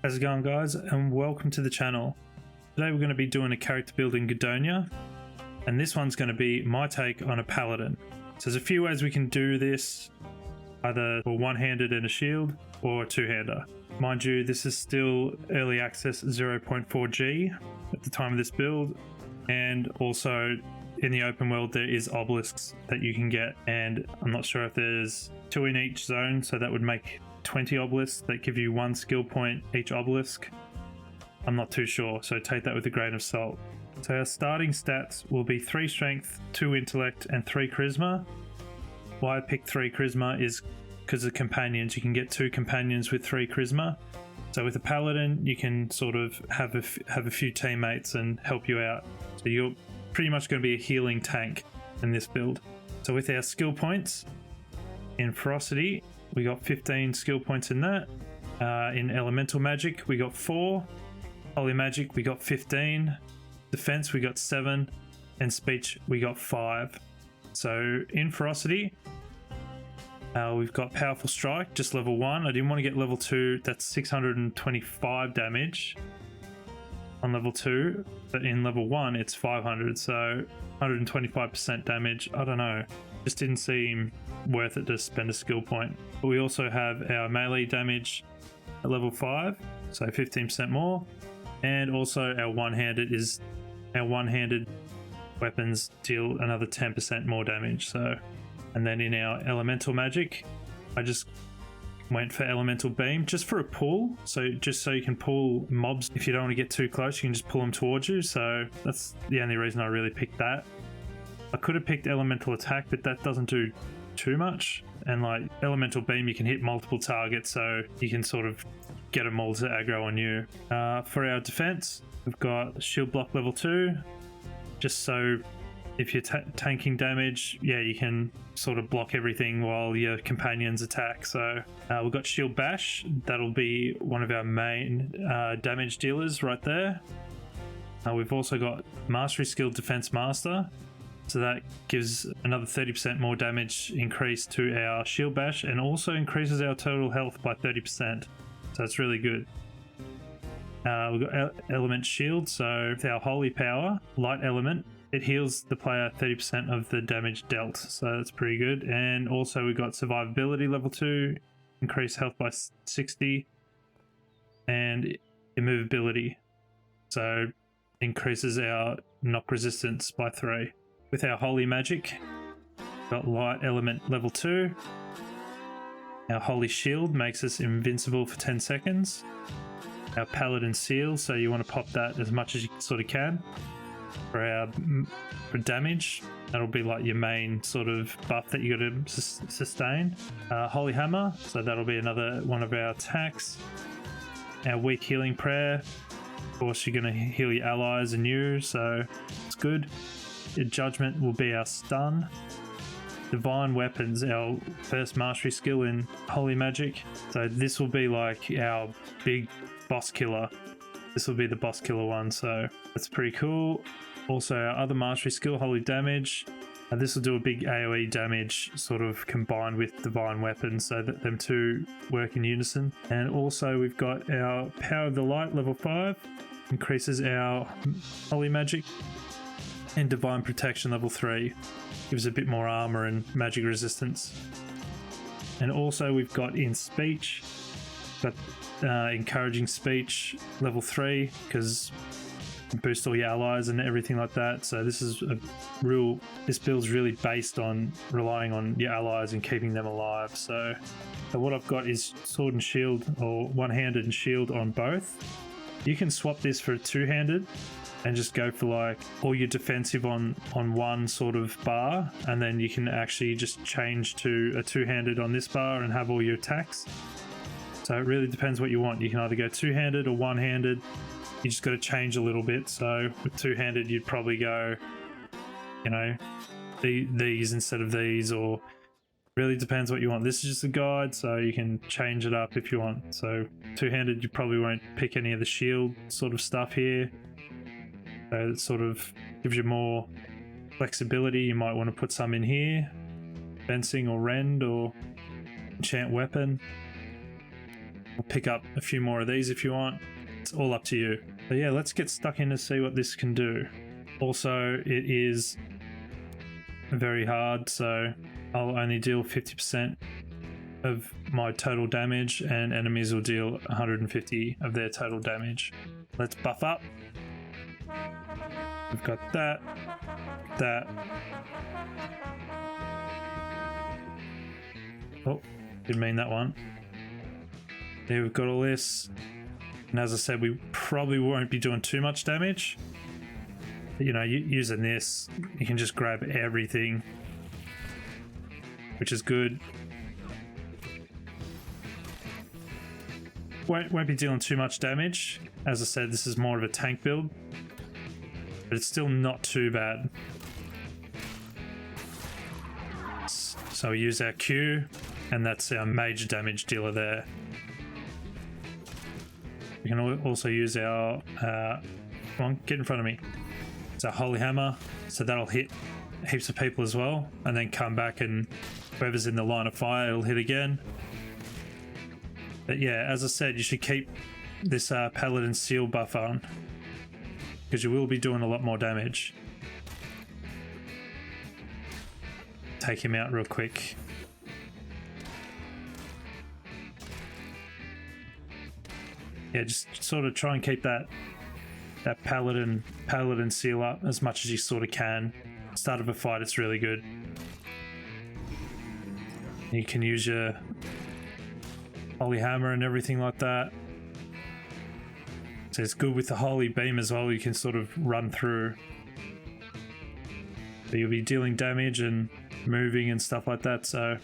How's it going, guys, and welcome to the channel. Today we're going to be doing a character build in Gedonia, and this one's going to be my take on a paladin. So there's a few ways we can do this, either a one-handed and a shield or a two-hander. Mind you, this is still early access 0.4G at the time of this build, and also in the open world there is obelisks that you can get, and I'm not sure if there's 2 in each zone, so that would make 20 obelisks that give you 1 skill point each obelisk. I'm not too sure, so take that with a grain of salt. So our starting stats will be 3 strength, 2 intellect, and 3 charisma. Why I picked 3 charisma is because of companions. You can get 2 companions with 3 charisma. So with a paladin, you can sort of have a few teammates and help you out. So you're pretty much going to be a healing tank in this build. So with our skill points, in ferocity, we got 15 skill points in that. In elemental magic, we got 4. Holy magic, we got 15. Defense, we got 7. And speech, we got 5. So in ferocity, we've got powerful strike, just level 1. I didn't want to get level 2. That's 625 damage on level 2. But in level 1, it's 500. So 125% damage. I don't know. Just didn't seem worth it to spend a skill point. But we also have our melee damage at level 5, so 15% more, and also our one-handed weapons deal another 10% more damage. So, and then in our elemental magic, I just went for elemental beam just for a pull, so just so you can pull mobs. If you don't want to get too close, you can just pull them towards you. So that's the only reason I really picked that. I could have picked elemental attack, but that doesn't do too much. And like elemental beam, you can hit multiple targets, so you can sort of get them all to aggro on you. For our defense, we've got shield block level 2, just so if you're tanking damage, yeah, you can sort of block everything while your companions attack. So we've got shield bash. That'll be one of our main damage dealers right there. We've also got mastery skill defense master. So that gives another 30% more damage increase to our shield bash, and also increases our total health by 30%. So it's really good. We've got element shield. So with our holy power, light element, it heals the player 30% of the damage dealt. So that's pretty good. And also we've got survivability level 2, increase health by 60, and immovability. So increases our knock resistance by 3. With our holy magic, got light element level 2. Our holy shield makes us invincible for 10 seconds. Our paladin seal, so you want to pop that as much as you sort of can. For damage, that'll be like your main sort of buff that you got to sustain. Holy hammer, so that'll be another one of our attacks. Our weak healing prayer, of course you're going to heal your allies and you, so it's good. Your judgment will be our stun. Divine weapons, our first mastery skill in holy magic. So this will be like our big boss killer. This will be the boss killer one, so that's pretty cool. Also our other mastery skill, holy damage. This will do a big AoE damage sort of combined with divine weapons, so that them two work in unison. And also we've got our power of the light level 5, increases our holy magic. And divine protection level 3 gives a bit more armor and magic resistance. And also we've got in speech, got encouraging speech level 3, because boost all your allies and everything like that. So this is this build's really based on relying on your allies and keeping them alive. So what I've got is sword and shield, or one-handed and shield on both. You can swap this for a two-handed and just go for like all your defensive on one sort of bar, and then you can actually just change to a two-handed on this bar and have all your attacks. So it really depends what you want. You can either go two-handed or one-handed. You just got to change a little bit. So with two-handed, you'd probably go, you know, these instead of these, or really depends what you want. This is just a guide, so you can change it up if you want. So two-handed, you probably won't pick any of the shield sort of stuff here. So it sort of gives you more flexibility. You might want to put some in here, fencing or rend or enchant weapon. We'll pick up a few more of these if you want. It's all up to you. But yeah, let's get stuck in to see what this can do. Also, it is very hard, so I'll only deal 50% of my total damage, and enemies will deal 150 of their total damage. Let's buff up. We've got that. Oh, didn't mean that one. There, we've got all this. And as I said, we probably won't be doing too much damage. But, you know, using this, you can just grab everything, which is good. Won't be dealing too much damage. As I said, this is more of a tank build, but it's still not too bad. So we use our Q, and that's our major damage dealer there. We can also use our come on, get in front of me. It's our holy hammer, so that'll hit heaps of people as well, and then come back, and whoever's in the line of fire, it'll hit again. But yeah, as I said, you should keep this Paladin seal buff on, because you will be doing a lot more damage. Take him out real quick. Yeah, just sort of try and keep that Paladin seal up as much as you sort of can. Start of a fight, it's really good. You can use your holy hammer and everything like that. So it's good with the holy beam as well. You can sort of run through. But you'll be dealing damage and moving and stuff like that. So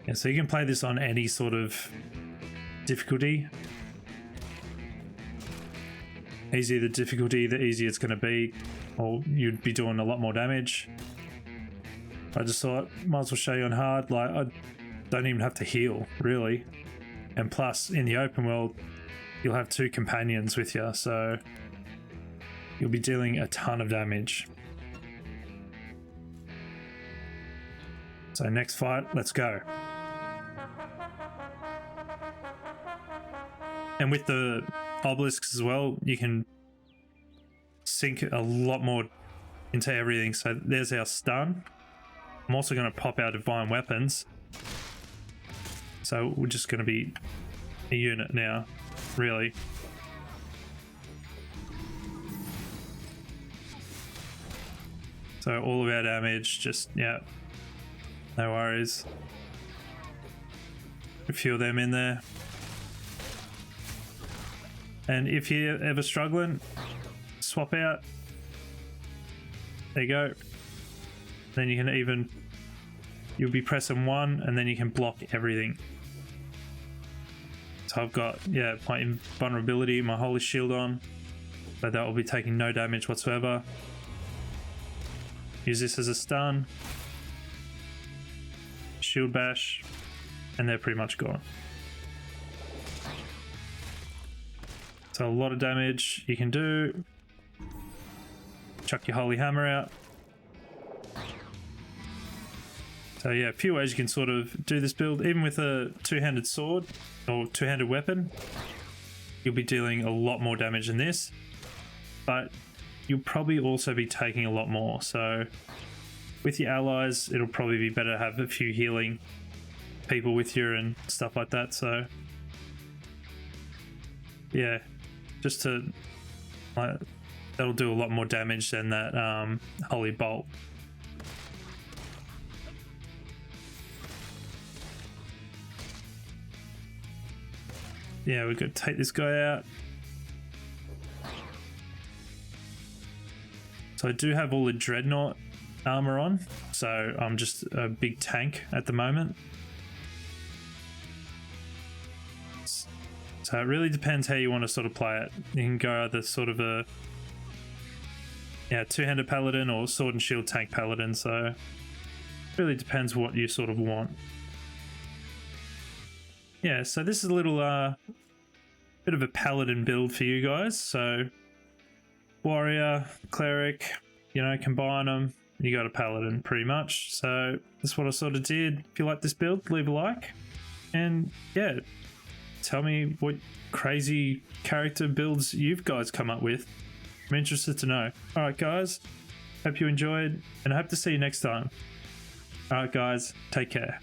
yeah, so you can play this on any sort of difficulty. Easier the difficulty, the easier it's going to be, or you'd be doing a lot more damage. I just thought, might as well show you on hard. Like, I don't even have to heal, really. And plus, in the open world, you'll have 2 companions with you, so you'll be dealing a ton of damage. So next fight, let's go. And with the obelisks as well, you can sink a lot more into everything. So there's our stun. I'm also going to pop our divine weapons. So we're just going to be a unit now, really. So all of our damage, just, yeah, no worries. A few of them in there. And if you're ever struggling, swap out. There you go. Then you can even, you'll be pressing 1 and then you can block everything. So I've got, yeah, my invulnerability, my holy shield on, but that will be taking no damage whatsoever. Use this as a stun. Shield bash, and they're pretty much gone. So a lot of damage you can do. Chuck your holy hammer out. So yeah, a few ways you can sort of do this build. Even with a 2-handed sword or 2-handed weapon, you'll be dealing a lot more damage than this, but you'll probably also be taking a lot more. So with your allies, it'll probably be better to have a few healing people with you and stuff like that. So yeah, just to, like, that'll do a lot more damage than that holy bolt. Yeah, we've got to take this guy out. So I do have all the dreadnought armor on, so I'm just a big tank at the moment. So it really depends how you want to sort of play it. You can go either sort of a, yeah, 2-handed paladin or sword and shield tank paladin, so it really depends what you sort of want. Yeah, so this is a little bit of a paladin build for you guys. So warrior, cleric, you know, combine them, you got a paladin pretty much. So that's what I sort of did. If you like this build, leave a like, and yeah, tell me what crazy character builds you've guys come up with. I'm interested to know. All right, guys, hope you enjoyed, and I hope to see you next time. All right, guys, take care.